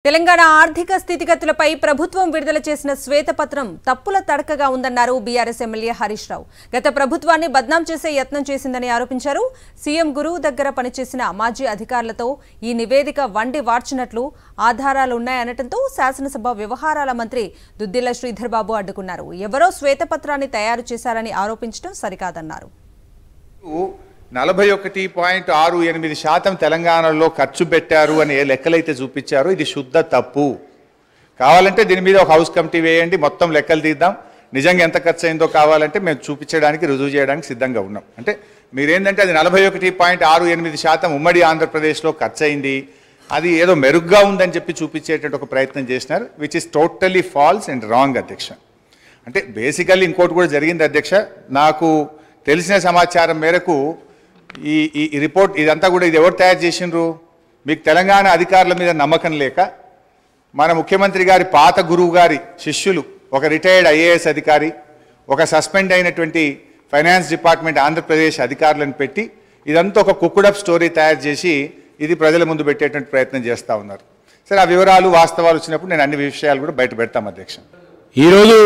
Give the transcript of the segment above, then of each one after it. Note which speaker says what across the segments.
Speaker 1: తెలంగాణ ఆర్థిక స్థితిగతులపై ప్రభుత్వం విడుదల చేసిన శ్వేతపత్రం తప్పుల తడకగా ఉందన్నారు బీఆర్ఎస్ ఎమ్మెల్యే హరీష్ రావు. గత ప్రభుత్వాన్ని బద్నాం చేసే యత్నం చేసిందని ఆరోపించారు. సీఎం గురువు దగ్గర పనిచేసిన మాజీ అధికారులతో ఈ నివేదిక వండి వార్చినట్లు ఆధారాలు ఉన్నాయనటంతో శాసనసభ వ్యవహారాల మంత్రి దుద్దిళ్ల శ్రీధర్ బాబు అడ్డుకున్నారు. ఎవరో శ్వేతపత్రాన్ని తయారు చేశారని ఆరోపించడం సరికాదన్నారు.
Speaker 2: 41.68% తెలంగాణలో ఖర్చు పెట్టారు అని ఏ లెక్కలైతే చూపించారో ఇది శుద్ధ తప్పు. కావాలంటే దీని మీద ఒక హౌస్ కమిటీ వేయండి, మొత్తం లెక్కలు తీద్దాం. నిజంగా ఎంత ఖర్చు అయిందో కావాలంటే మేము చూపించడానికి, రుజువు చేయడానికి సిద్ధంగా ఉన్నాం. అంటే మీరేంటంటే అది 41.68% ఉమ్మడి ఆంధ్రప్రదేశ్లో ఖర్చు అయింది, అది ఏదో మెరుగ్గా ఉందని చెప్పి చూపించేటువంటి ఒక ప్రయత్నం చేసినారు, which is totally false and wrong అధ్యక్ష. అంటే బేసికల్లీ ఇంకోటి కూడా జరిగింది అధ్యక్ష. నాకు తెలిసిన సమాచారం మేరకు ఈ రిపోర్ట్ ఇదంతా కూడా ఇది ఎవరు తయారు చేసినారు? మీకు తెలంగాణ అధికారుల మీద నమ్మకం లేక మన ముఖ్యమంత్రి గారి పాత గురువు గారి శిష్యులు, ఒక రిటైర్డ్ ఐఏఎస్ అధికారి, ఒక సస్పెండ్ అయినటువంటి ఫైనాన్స్ డిపార్ట్మెంట్ ఆంధ్రప్రదేశ్ అధికారులను పెట్టి ఇదంతా ఒక కుక్కుడప్ స్టోరీ తయారు చేసి ఇది ప్రజల ముందు పెట్టేటువంటి ప్రయత్నం చేస్తూ ఉన్నారు. సరే, ఆ వివరాలు వాస్తవాలు వచ్చినప్పుడు నేను అన్ని విషయాలు కూడా బయట పెడతాం అధ్యక్ష.
Speaker 3: ఈరోజు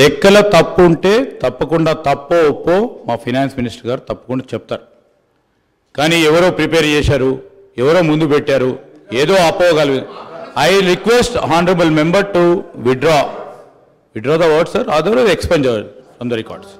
Speaker 3: లెక్కల తప్పు ఉంటే తప్పకుండా తప్పో ఒప్పో మా ఫైనాన్స్ మినిస్టర్ గారు తప్పకుండా చెప్తారు. కానీ ఎవరో ప్రిపేర్ చేశారు, ఎవరో ముందు పెట్టారు, ఏదో ఆపోగలరు. I request honourable member to withdraw the word, sir, other expunge from the records.